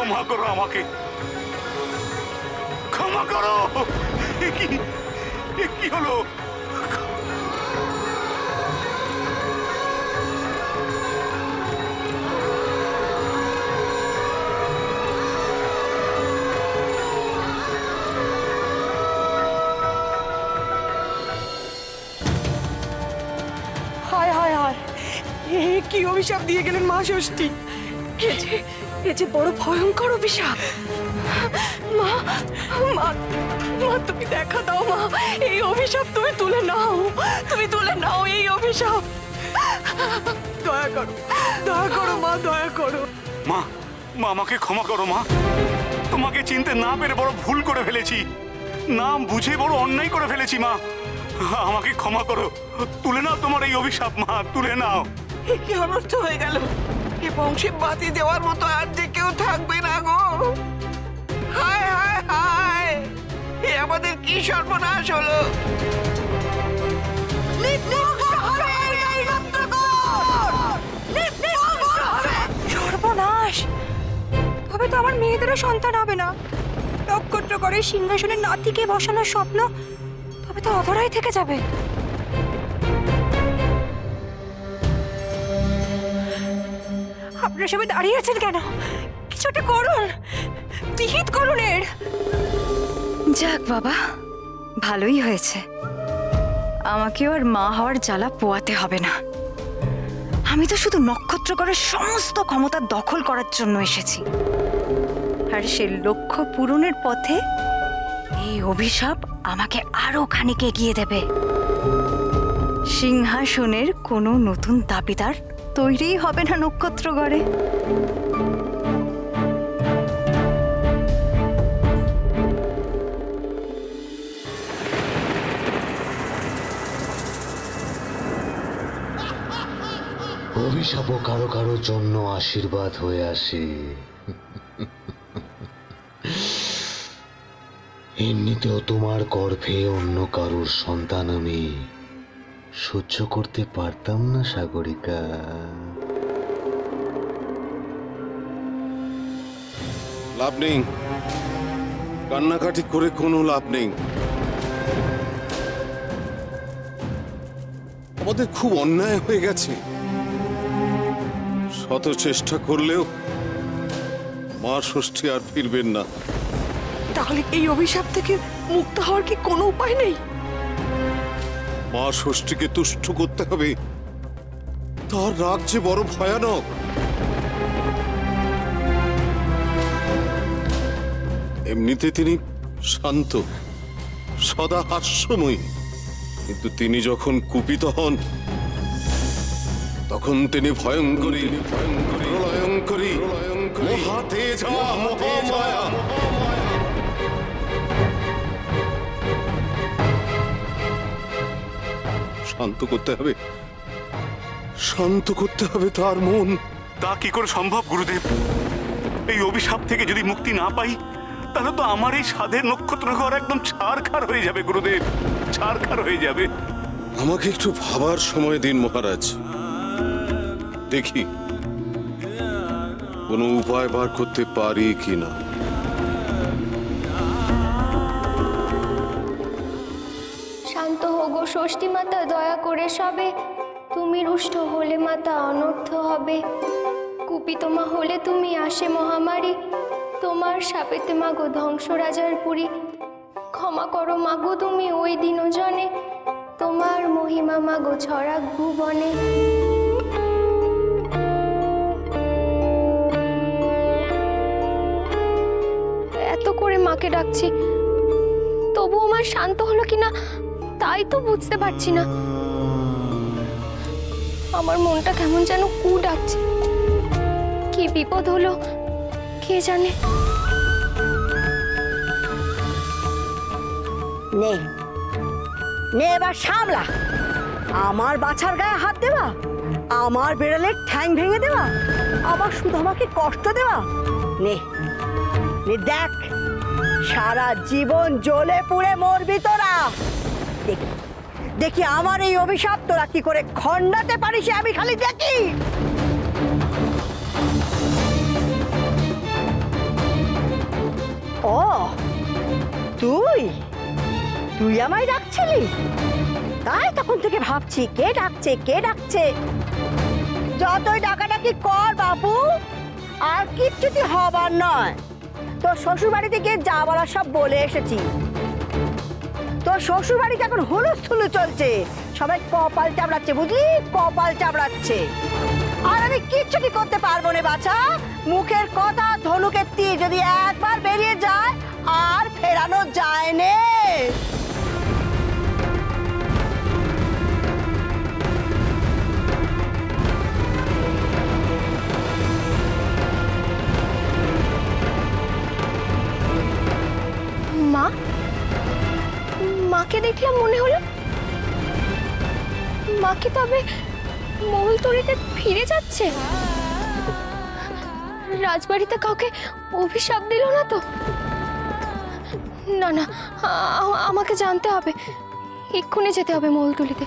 ক্ষমা করো আমাকে, ক্ষমা করো। কি হলো? হায় হায় হায়, কি অভিশাপ দিয়ে গেলেন মা ষষ্ঠী! এ যে বড় ভয়ঙ্কর অভিশাপ। মা মা মা, তুমি দেখা দাও মা, এই অভিশাপ তুমি তুলে নাও, তুমি তুলে নাও এই অভিশাপ। দয়া করো, দয়া করো মা, দয়া করো। মা, মা আমাকে ক্ষমা করো মা। তোমাকে চিনতে না পেরে বড় ভুল করে ফেলেছি, নাম বুঝে বড় অন্যায় করে ফেলেছি মা। আমাকে ক্ষমা করো, তুলে নাও তোমার এই অভিশাপ মা, তুলে নাও। কি অনর্থ হয়ে গেল! এ বংশে বাতি দেওয়ার মতো আর যে কেউ থাকবে না গো। হায় হায় হায়, এ আমাদের কি সর্বনাশ হলো! সর্বনাশ! তবে তো আমার মেয়েদেরও সন্তান হবে না। নক্ষত্রগড়ের সিংহাসনের নাতিকে বসানোর স্বপ্ন তবে তো অধরাই থেকে যাবে। আপনারা সবাই দাঁড়িয়ে আছেন কেন? কিছু একটা করুন, বিহিত করুন এর। যাক বাবা, ভালোই হয়েছে, আমাকেও আর মা হওয়ার জ্বালা পোয়াতে হবে না। আমি তো শুধু নক্ষত্রগড়ের সমস্ত ক্ষমতা দখল করার জন্য এসেছি, আর সে লক্ষ্য পূরণের পথে এই অভিশাপ আমাকে আরো খানিক এগিয়ে দেবে। সিংহাসনের কোনো নতুন দাবিদার তৈরি হবে না নক্ষত্রগড়ে। অভিশাপও কারো কারো জন্য আশীর্বাদ হয়ে আসে। এমনিতেও তোমার গর্ভে অন্য কারোর সন্তান আমি সহ্য করতে পারতাম না সাগরিকা। লাভ নেই, কান্নাকাটি করে কোনো লাভ নেই। আমাদের খুব অন্যায় হয়ে গেছে, শত চেষ্টা করলেও মা ষষ্ঠী আর ফিরবেন না। তাহলে এই অভিশাপ থেকে মুক্ত হওয়ার কি কোনো উপায় নেই? মা ষষ্ঠীকে তুষ্ট করতে হবে, তার রাগ যে বড় ভয়ানক। এমনিতে তিনি শান্ত, সদা হাস্যময়ী, কিন্তু তিনি যখন কুপিত হন তখন তিনি ভয়ঙ্করী, প্রলয়ঙ্করী, মহাতেজা, মহামায়া। শান্ত করতে হবে, শান্ত করতে হবে তার মন। তা কি করে সম্ভব গুরুদেব? এই অভিশাপ থেকে যদি মুক্তি না পাই, তাহলে তো আমার এই সাধের নক্ষত্রগড় একদম ছারখার হয়ে যাবে গুরুদেব, ছারখার হয়ে যাবে। আমাকে একটু ভাবার সময় দিন মহারাজ, দেখি কোনো উপায় বার করতে পারি কিনা। শান্ত হোগো ষষ্ঠী মাতা, দয়া করে সবে। তুমি রুষ্ট হলে মাতা অনর্থ হবে। কুপিত মা হলে তুমি আসে মহামারী। তোমার শাপেতে মাগো ধ্বংস রাজার পুরী। ক্ষমা করো মাগো তুমি ওই দিনও জনে। তোমার মহিমা মাগো ছড়াক ভুবনে। এত করে মাকে ডাকছি, তবু আমার শান্ত হলো কিনা তাই তো বুঝতে পারছি না। আমার মনটা কেমন যেন কু ডাকছে। কি বিপদ হলো কে জানে। নে নে এবার সামলা। আমার বাছার গায়ে হাত দেওয়া, আমার বেড়ালের ঠ্যাং ভেঙে দেওয়া, আবার শুধু আমাকে কষ্ট দেওয়া। নে নে দেখ, সারা জীবন জ্বলে পুড়ে মরবি তোরা। দেখি দেখি আমার এই অভিশাপ তোরা কি করে খণ্ডাতে পারিস, আমি খালি দেখি। তুই তুই আমায় ডাকছিলি? তাই তখন থেকে ভাবছি কে ডাকছে কে ডাকছে। যতই ডাকাডাকি কর বাবু, আর কিচ্ছুটি হবার নয়। তোর শ্বশুর বাড়িতে গিয়ে যা বলার সব বলে এসেছি। তোর শ্বশুর বাড়িতে এখন হুলুস্থুলু চলছে, সবাই কপাল চাপড়াচ্ছে, বুঝলি, কপাল চাপড়াচ্ছে। আর আমি কিচ্ছুটি করতে পারবো না বাছা। মুখের কথা ধনুকের তীর যদি একবার বেরিয়ে যায় আর ফেরানো যায় না। মা, মাকে দেখলাম মনে হলো। মা কি তবে মহলতরিতে ফিরে যাচ্ছে? রাজবাড়িতে কাউকে অভিশাপ দিল না তো? না না, আমাকে জানতে হবে, এক্ষুনি যেতে হবে মহলতলিতে।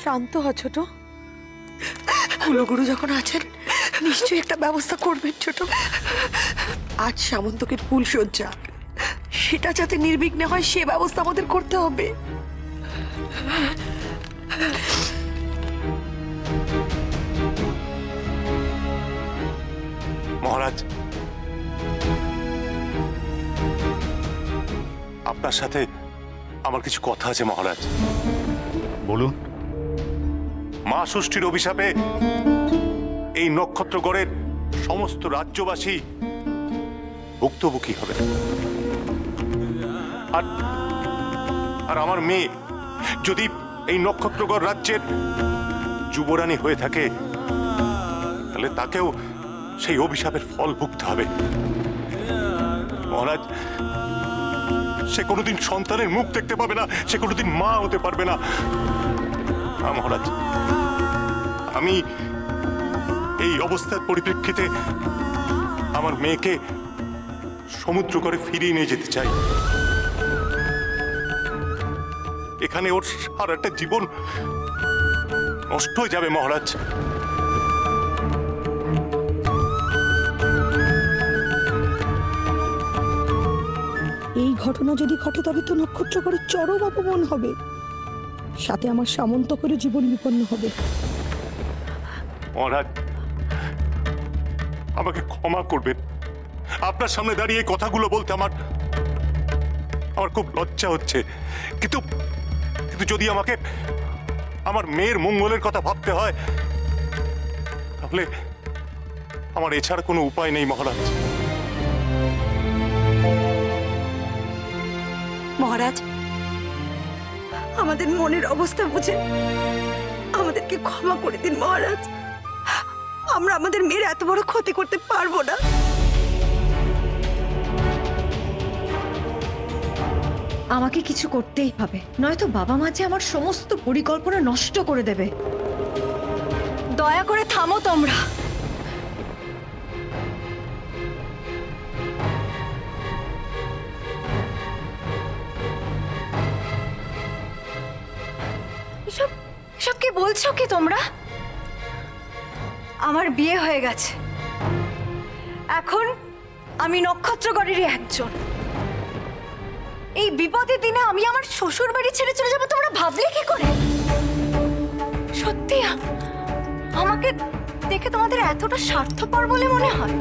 শান্ত হ ছোট। কুলগুরু যখন আছেন নিশ্চয়ই একটা ব্যবস্থা করবেন ছোট। আজ সামন্তকের ফুলসজ্জা, সেটা যাতে নির্বিঘ্নে হয় সে ব্যবস্থা আমাদের করতে হবে। মহারাজ, আপনার সাথে আমার কিছু কথা আছে মহারাজ। বলুন। মা ষষ্ঠীর অভিশাপে এই নক্ষত্রগড়ের সমস্ত রাজ্যবাসী ভুক্তভোগী হবে। আর আর আমার মেয়ে যদি এই নক্ষত্রগড় রাজ্যের যুবরানী হয়ে থাকে, তাহলে তাকেও সেই অভিশাপের ফল ভুগতে হবে। মহারাজ, সে কোনোদিন সন্তানের মুখ দেখতে পাবে না, সে কোনোদিন মা হতে পারবে না। মহারাজ, আমি এই অবস্থার পরিপ্রেক্ষিতে আমার মেয়েকে সমুদ্র করে ফিরিয়ে নিয়ে যেতে চাই। এখানে ওর সারাটা জীবন নষ্ট হয়ে যাবে মহারাজ। এই ঘটনা যদি ঘটে তবে তো নক্ষত্রগড়ের চরম অপমান হবে, সাথে আমার সামন্তকেরও জীবন বিপন্ন হবে। মহারাজ, আমাকে ক্ষমা করবেন। আপনার সামনে দাঁড়িয়ে এই কথাগুলো বলতে আমার খুব লজ্জা হচ্ছে, কিন্তু যদি আমাকে আমার মেয়ের মঙ্গলের কথা ভাবতে হয়, তাহলে আমার এছাড়া কোনো উপায় নেই মহারাজ। মহারাজ, আমাদের মনের অবস্থা বুঝে আমাদেরকে ক্ষমা করে দিন মহারাজ। আমরা আমাদের মেয়ের এত বড় ক্ষতি করতে পারবো না। আমাকে কিছু করতেই হবে, নয়তো বাবা মা যে আমার সমস্ত পরিকল্পনা নষ্ট করে দেবে। দয়া করে থামো তোমরা। এসব এসব কি বলছো কি তোমরা? আমার বিয়ে হয়ে গেছে, এখন আমি নক্ষত্রগড়েরই একজন। এই বিপদের দিনে আমি আমার শ্বশুর বাড়ি ছেড়ে চলে যাবো তোমরা ভাবলে কি করে? সত্যি আমাকে দেখে তোমাদের এতটা স্বার্থপর বলে মনে হয়?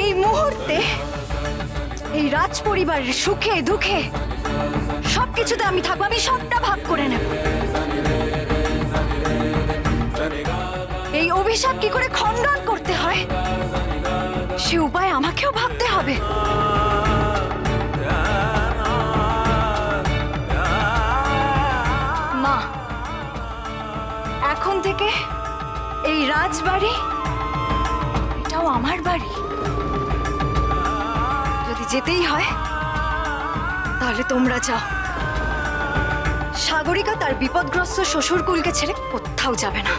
এই মুহূর্তে এই রাজ পরিবারের সুখে দুঃখে সবকিছুতে আমি থাকবো, আমি সবটা ভাগ করে নেব। এই অভিশাপ কি করে খণ্ডন করতে হয় সে উপায় আমাকেও ভাবতে হবে। মা, এখন থেকে এই রাজবাড়ি এটাও আমার বাড়ি। যদি যেতেই হয় তাহলে তোমরা যাও। সাগরিকা তার বিপদগ্রস্ত শ্বশুরকুলকে ছেড়ে কোথাও যাবে না।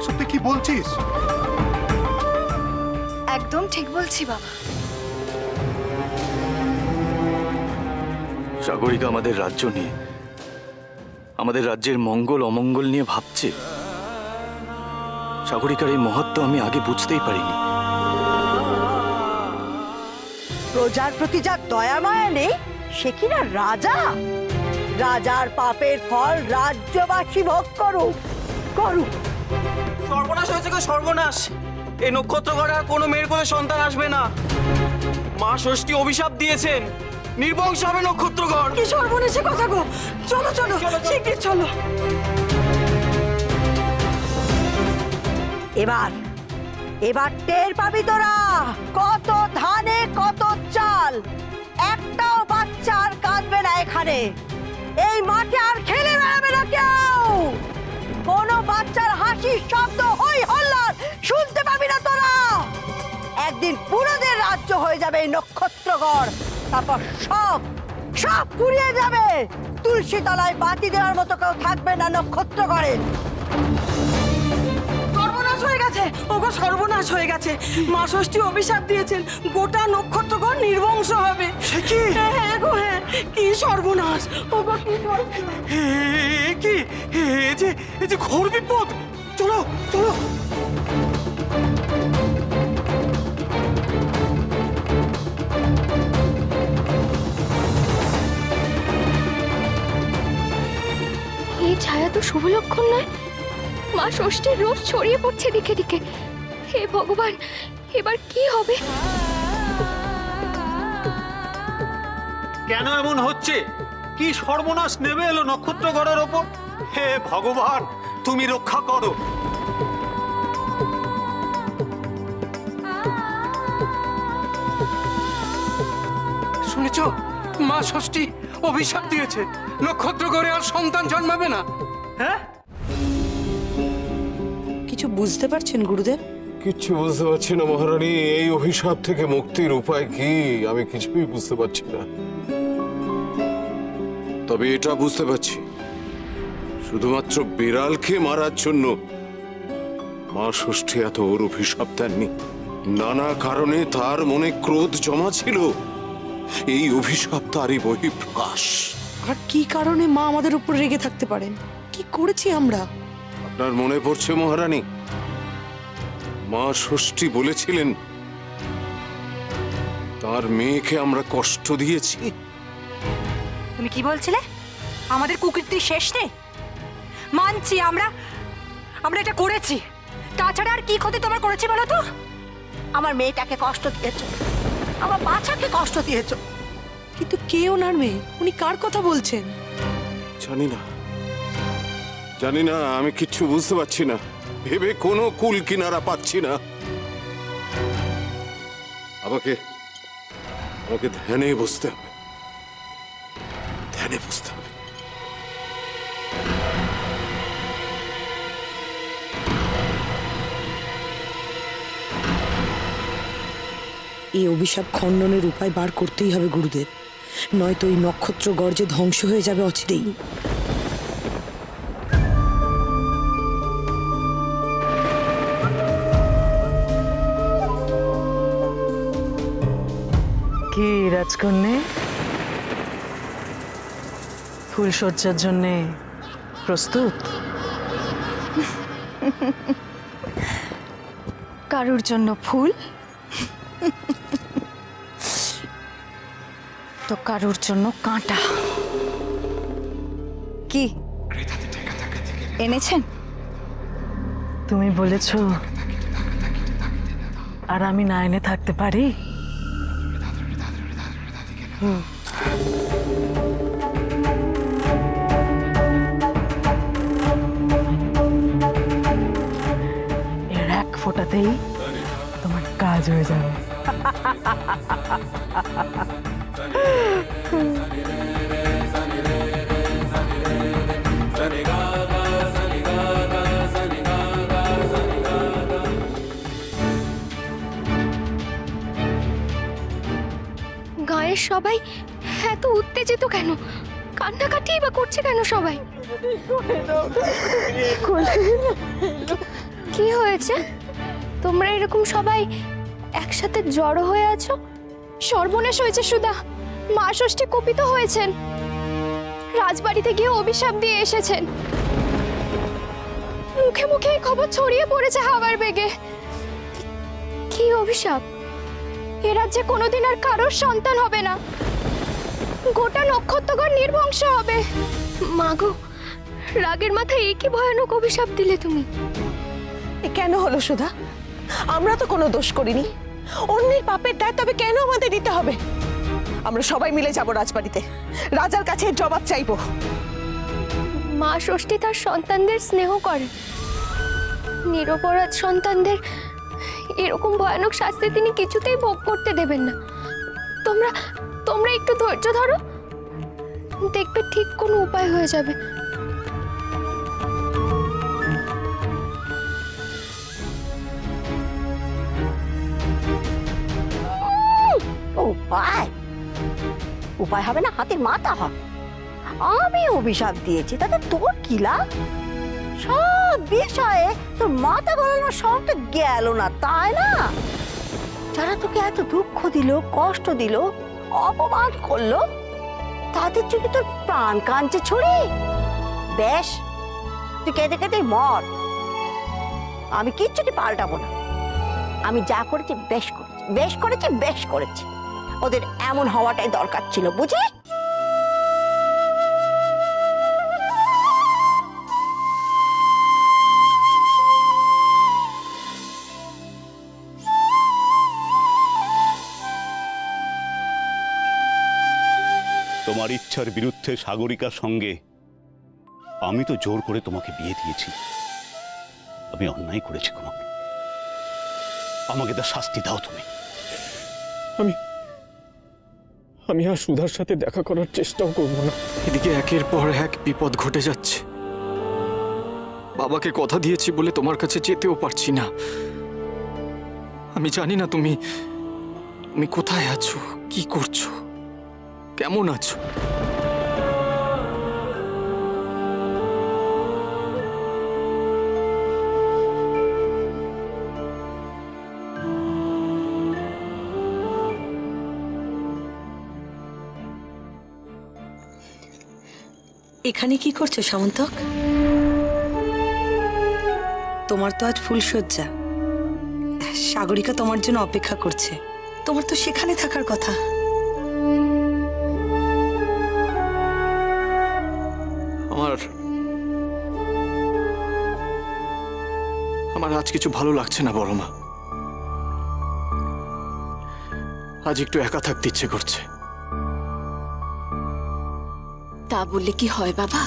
সত্যি কি বলছিস? একদম ঠিক বলছি বাবা। সাগরিকা আমাদের রাজ্য নিয়ে আমাদের রাজ্যের মঙ্গল অমঙ্গল নিয়ে ভাবছে। সাগরিকার এই মহত্ব আমি আগে বুঝতেই পারিনি। প্রজার প্রতি যা দয়া মায়া নেই, সে কিনা রাজা? রাজার পাপের ফল রাজ্যবাসী ভোগ করুক করুক। সর্বনাশ হয়েছে গো, সর্বনাশ! এই নক্ষত্রগড়ে আর কোনো মেয়ের কোলে সন্তান আসবে না। মা ষষ্ঠী অভিশাপ দিয়েছেন, নির্বংশ হবে নক্ষত্রগড়। কি সর্বনেশে কথা গো! চলো চলো, শিগগির চলো। এবার এবার টের পাবি তোরা, কত ধানে কত চাল। একটাও বাচ্চা আর কাঁদবে না এখানে। এই মাঠে আর খেলে বেড়াবে না কেউ। কোনো বাচ্চার হাসির শব্দ হই হল্লার শুনতে পাবি না তোরা। একদিন পুরোদের রাজ্য হয়ে যাবে এই নক্ষত্রগড়। তারপর সব সব পুড়িয়ে যাবে। তুলসী তলায় বাতি দেওয়ার মতো কেউ থাকবে না নক্ষত্রগড়ে। সর্বনাশ হয়ে গেছে ওগো, সর্বনাশ হয়ে গেছে। মা ষষ্ঠী অভিশাপ দিয়েছেন, গোটা নক্ষত্রগণ নির্বংশ হবে। সে কি? হ্যাঁ গো হ্যাঁ, কি সর্বনাশ ওগো, কি সর্বনাশ! কি এই যে ঘোর বিপদ! চলো চলো। এই ছায়া তো শুভ লক্ষণ নয়। মা ষষ্ঠীর রোজ ছড়িয়ে পড়ছে দিকে দিকে। হে ভগবান, এবার কি হবে? কেন এমন হচ্ছে? কি সর্বনাশ নেমে এলো নক্ষত্রগড়ের ওপর? হে ভগবান, তুমি রক্ষা করো। শুনেছো, মা ষষ্ঠী অভিশাপ দিয়েছে, নক্ষত্রগড়ে আর সন্তান জন্মাবে না। হ্যাঁ, কিছু বুঝতে পারছেন গুরুদেব? কিচ্ছু বুঝতে পারছি না মহারানী। এই অভিশাপ থেকে মুক্তির উপায় কি আমি কিছুই বুঝতে পারছি না। তবে এটা বুঝতে পারছি, শুধুমাত্র বিড়ালকে মারার জন্য মা ষষ্ঠী এত ওর অভিশাপ দেননি। নানা কারণে তার মনে ক্রোধ জমা ছিল। এই অভিশাপ তারই বহিঃপ্রকাশ। আর কি কারণে মা আমাদের উপর রেগে থাকতে পারেন? কি করেছি আমরা? আপনার মনে পড়ছে মহারানী, মা ষষ্ঠী বলেছিলেন তার মেয়েকে আমরা কষ্ট দিয়েছি। তুমি কি বলছিলে? আমাদের কুকীর্তির শেষ নেই? মানছি আমরা আমরা এটা করেছি, তাছাড়া আর কি ক্ষতি তোমার করেছি বলো তো? আমার মেয়েটাকে কষ্ট দিয়েছ, আমার বাচ্চাকে কষ্ট দিয়েছ। কিন্তু কে ওনার মেয়ে? উনি কার কথা বলছেন? জানি না, আমি কিচ্ছু বুঝতে পারছি না। ভেবে কোনো কুল কিনারা পাচ্ছি না। আমাকে ধ্যানে বসতে হবে, ধ্যানে বসতে হবে। এই অভিশাপ খণ্ডনের উপায় বার করতেই হবে গুরুদেব, নয়তো এই নক্ষত্রগড় যে ধ্বংস হয়ে যাবে অচিরেই। কি রাজকন্যে, ফুলসজ্জার জন্য প্রস্তুত? কারুর জন্য ফুল তো কারুর জন্য কাঁটা। কি এনেছেন? তুমি বলেছ আর আমি না এনে থাকতে পারি? এর এক ফোঁটাতেই তোমার কাজ হয়ে যাবে। গায়ের সবাই এত উত্তেজিত কেন? কান্নাকাটি বা করছে কেন সবাই? কি হয়েছে? তোমরা এরকম সবাই একসাথে জড়ো হয়ে আছো? সর্বনাশ হয়েছে সুধা, মা ষষ্ঠী কোপিত হয়েছেন। রাজবাড়িতে গিয়ে অভিশাপ দিয়ে এসেছেন। মুখে মুখে এই খবর ছড়িয়ে পড়েছে হাওয়ার বেগে। কি অভিশাপ? এ রাজ্যে কোনোদিন আর কারোর সন্তান হবে না, গোটা নক্ষত্রগণ নির্বংশ হবে। মাগো, রাগের মাথায় এই কি ভয়ানক অভিশাপ দিলে তুমি? কেন হলো সুধা? আমরা তো কোনো দোষ করিনি। অন্যের পাপের দায় তবে কেন আমাদের দিতে হবে? আমরা সবাই মিলে যাব রাজবাড়িতে, রাজার কাছে জবাব চাইবো। মা ষষ্ঠী তার সন্তানদের স্নেহ করে, নিরপরাধ সন্তানদের এরকম ভয়ানক শাস্তি তিনি কিছুতেই ভোগ করতে দেবেন না। তোমরা তোমরা একটু ধৈর্য ধরো, দেখবে ঠিক কোনো উপায় হয়ে যাবে। উপায় উপায় হবে না, হাতের মাথা হবে। আমি অভিশাপ দিয়েছি, তাতে তোর কি লাভ? সব বিষয়ে তোর মাথা গলানোর শখটা গেল না, তাই না? যারা তোকে এত দুঃখ দিল, কষ্ট দিল, অপমান করলো, তাদের জন্য তোর প্রাণ কাঁদছে ছুরি? বেশ, তুই কেঁদে কেঁদে মর, আমি কিচ্ছুটি পাল্টাবো না। আমি যা করেছি বেশ করেছি, বেশ করেছি, বেশ করেছি। ওদের এমন হওয়াটাই দরকার ছিল, বুঝলি? তোমার ইচ্ছার বিরুদ্ধে সাগরিকার সঙ্গে আমি তো জোর করে তোমাকে বিয়ে দিয়েছি। আমি অন্যায় করেছি কুমার, আমাকে তার শাস্তি দাও তুমি। আমি আর সুধার সাথে দেখা করার চেষ্টাও করব না। এদিকে একের পর এক বিপদ ঘটে যাচ্ছে। বাবাকে কথা দিয়েছি বলে তোমার কাছে যেতেও পারছি না। আমি জানি না তুমি কোথায় আছো, কি করছো, কেমন আছো। এখানে কি করছো সামন্তক? তোমার তো আজ ফুলশয্যা, সাগরিকা তোমার জন্য অপেক্ষা করছে। তোমার তো সেখানে থাকার কথা। আমার আজ কিছু ভালো লাগছে না বড় মা। আজ একটু একা থাকতে ইচ্ছে করছে। তা বললে কি হয় বাবা?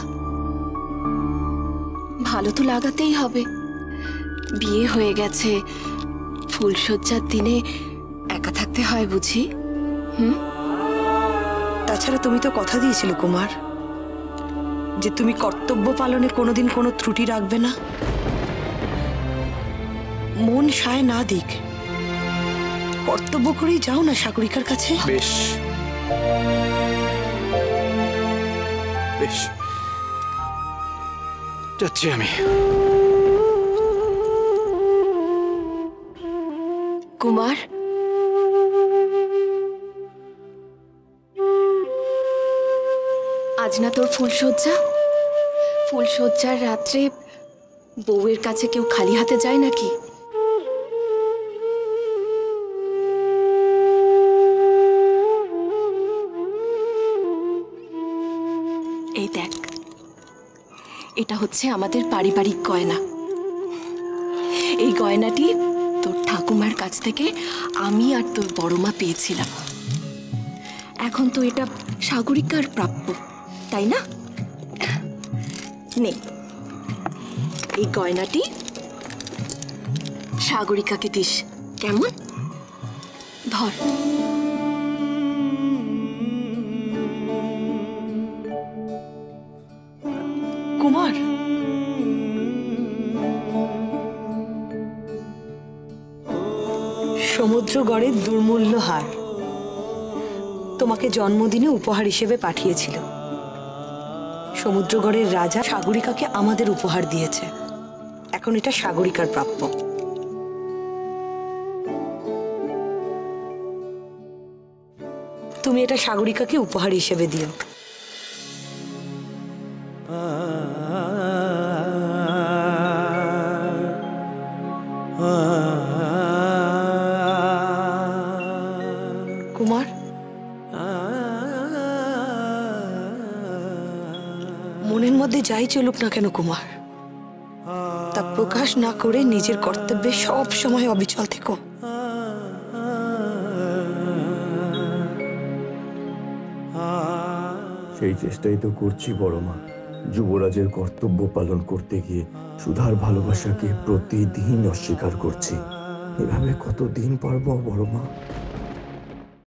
ভালো তো লাগাতেই হবে। বিয়ে হয়ে গেছে, ফুলশয্যার দিনে একা থাকতে হয় বুঝি? তাছাড়া তুমি তো কথা দিয়েছিলে কুমার যে তুমি কর্তব্য পালনে কোনোদিন কোনো ত্রুটি রাখবে না। মন সায় না দিক, কর্তব্য করেই যাও না সাগরিকার কাছে। বেশ বেশ, যাচ্ছি আমি। কুমার, আজ না তোর ফুলশয্যা? ফুলশয্যার রাত্রে বউয়ের কাছে কেউ খালি হাতে যায় নাকি? এই দেখ, এটা হচ্ছে আমাদের পারিবারিক গয়না। এই গয়নাটি তোর ঠাকুমার কাছ থেকে আমি আর তোর বড় মা পেয়েছিলাম। এখন তো এটা সাগরিকার প্রাপ্য, তাই না? নে, এই গয়নাটি সাগরিকাকে দিস, কেমন? ধর। কুমার, সমুদ্রগড়ের দুর্মূল্য হার তোমাকে জন্মদিনে উপহার হিসেবে পাঠিয়েছিল। সমুদ্রগড়ের রাজা সাগরিকাকে আমাদের উপহার দিয়েছে, এখন এটা সাগরিকার প্রাপ্য। তুমি এটা সাগরিকাকে উপহার হিসেবে দিও। কুমার, মনের মধ্যে যাই চলুক না কেন কুমার, তা প্রকাশ না করে নিজের কর্তব্যে সব সময় অবিচল থেকো। সেই চেষ্টাই তো করছি বড় মা। যুবরাজের কর্তব্য পালন করতে গিয়ে সুধার ভালোবাসাকে প্রতিদিন অস্বীকার করছি। এভাবে কতদিন পারবো বড় মা?